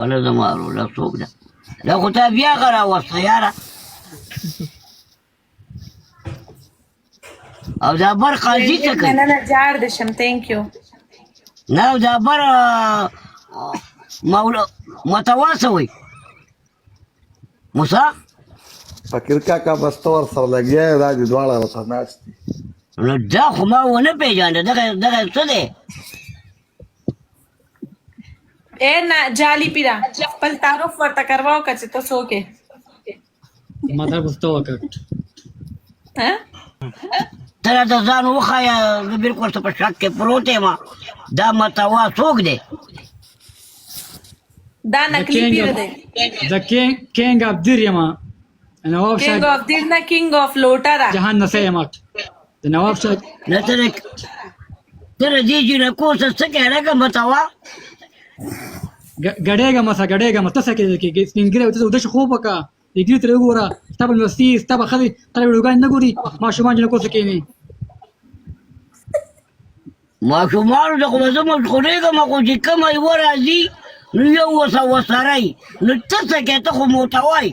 ولا زمار ولا څوک ده دا خو تا بیا هغه راوسته یاره او دا بر قاضي څه کوي نه جاړ د شم ثانک یو نه دا بر مولا متواصل وي موسی فقیر کاکا بس تو ورسره لګیا دا دي دواړه ورسره ناست دي نو دا خو ما ونه پېژانده دغه څه دی اے نه جالي پیرا خپل تعارف ورته کرواو که چې ته څوک یې ماته گفتو وکړ ها ته راته ځان وښایه زه بلکل ورته په شک کې پروت یم دا متوا څوک دی دا نقلي پیر دی د کینګ اف دیر یم نواب کینګ شاه اف دیر نه کینګ اف لوټرا جهان نسه یم د نواب شاه نه ته دې جنکو څه څه کوې لکه متوا ګډېږه مسه ګډېږه مه ته څه کېږې سپینګیری ته ودشه خوب وکړه د ګیرې ترې وګوره ستا به لوستي ستا به ښځې تا ویډیوګانې نه ګوري ماشومان جنکو څه کښېني ماشومانو ته خو به زه مشغولېږم خو چې کومه یوه راځي نو یو وسرئ نو ته څه کوې ته خو موتوایي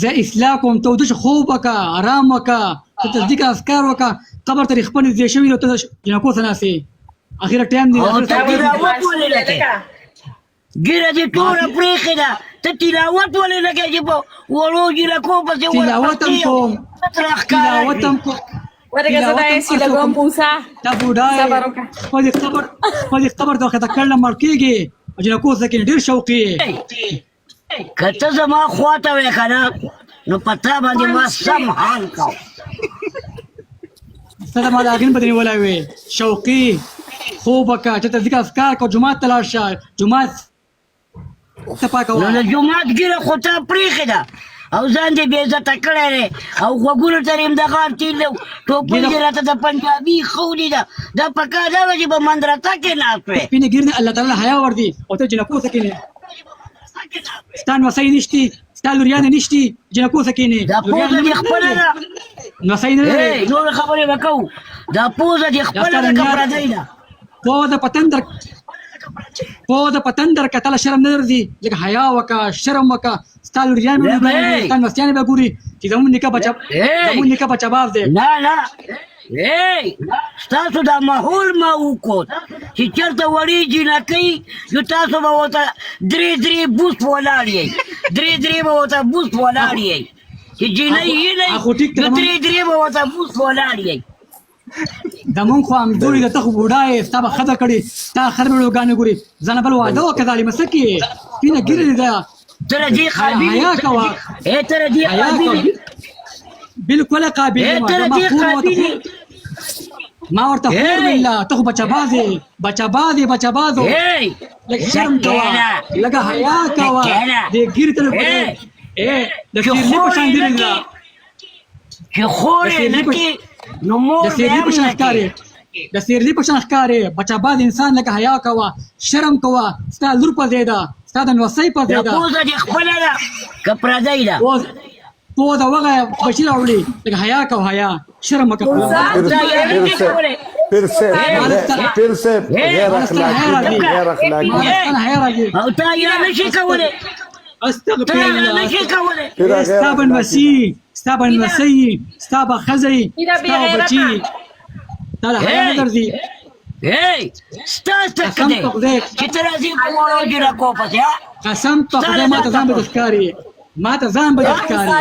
زه اصلاح کوم ته ودشه خوب وکړه ارام وکړه ته تصدیق اذکار وکړه قبر ته خپل نږدې شوي نو ته جنکو څه ناستې اخره ټایم دی او ته تلاوت ولې نه کوې ګیره دې ټوله پرېښې ده ته تلاوت ولې نه کوې چې په وړو جنکو پسې تلاوت هم کوم تلاوت هم کوم ورګه زه دا ایسي لګوم موسی دا بوډا صبر وکړه خپل قبر ته ښکته کړل مړ کېږي او جنکو څه کښېني ډېر شوقي یې که ته زما خواته وې که نه نو په تا باندې ما سم حال کوم ستا د ما د هغې په دې نیولی وې شوقي خوب وکړه چې ته ذکر اذکار کوه جومات ته لاړ شه جومات ته پاکه نو د وه جومات ګیره خو تا پرېښې ده او ځان دې بې عزته کړی دی او غوږونو ته دې همدغه تېر ټوپۍ دې راته د پنجابي ښودې ده دا په کار دا وه چې په مندرسه کې ناست وې سپینې ګیرې نه الله تعالی حیا ورځي او ته جنکو څه کښېنې ستا نوسۍ نشتي ستا لوریانې نشتي جنکو څه کښېنې دا پوزه دې خپله ده نوسۍ نه لرې نورې خبرې به کوو دا پوزه دې خپله ده که پردۍ ده پوه د پتن در کتله شرم نه درځي لږ حیا وکړه شرم وکړه ستا لوریان به ګوري ستا نوسیانې به ګوري چې زمونږ نیکه بچهباز دی نه ستاسو دا ماحول ما وکوت چې چېرته وړې جنکۍ نو تاسو به ورته درې بوس په ولاړ یئ درې به ورته بوس په ولاړ یئ چې جنۍ یې نه نو درې به ورته بوس په ولاړ یئ زمونږ خو همزوی ده ته خو بوډا یې ستا به ښځه کړې ستا خر ویډیوګانې ګوري ځانه بل واده وکړه ظالمه څه کې سپینه ګیرې دې ده ته د دې قابل حیا کوه ای ته د دې قابل بالکل قابل ای ته د دې قابل ما ورته خور ویله ته خو بچهباز یې بچهباز لږ شرم کوه لږه حیا کوه دې ګیرې ته د سیرلي په شان ګیرې ده چې خور یې نه کې نو مور د سیرلي په شان ښکارې د سیرلي په شان ښکارې بچهباز انسان لکه حیا کوه شرم کوه ستا لور په ځای ده ستا د نوسۍ په ځای ده پوزه دې خپله ده که پردۍ ده پوه د وغه بچي راوړي لکه حیا کوه حیا شرم وکړه پیر صاحب غیر اخلاقی حیا راځي او تا یا نشي کولی استغفر تا یا الله نشي کولی ستا به نوسي ستا به نوسۍ ستا به ښځی ستا به بچي تا د حیا نه درځي ستا څه دی چې ته راځې په وړو جنکو پسې قسم په خدای ما ته ځان به در ښکاري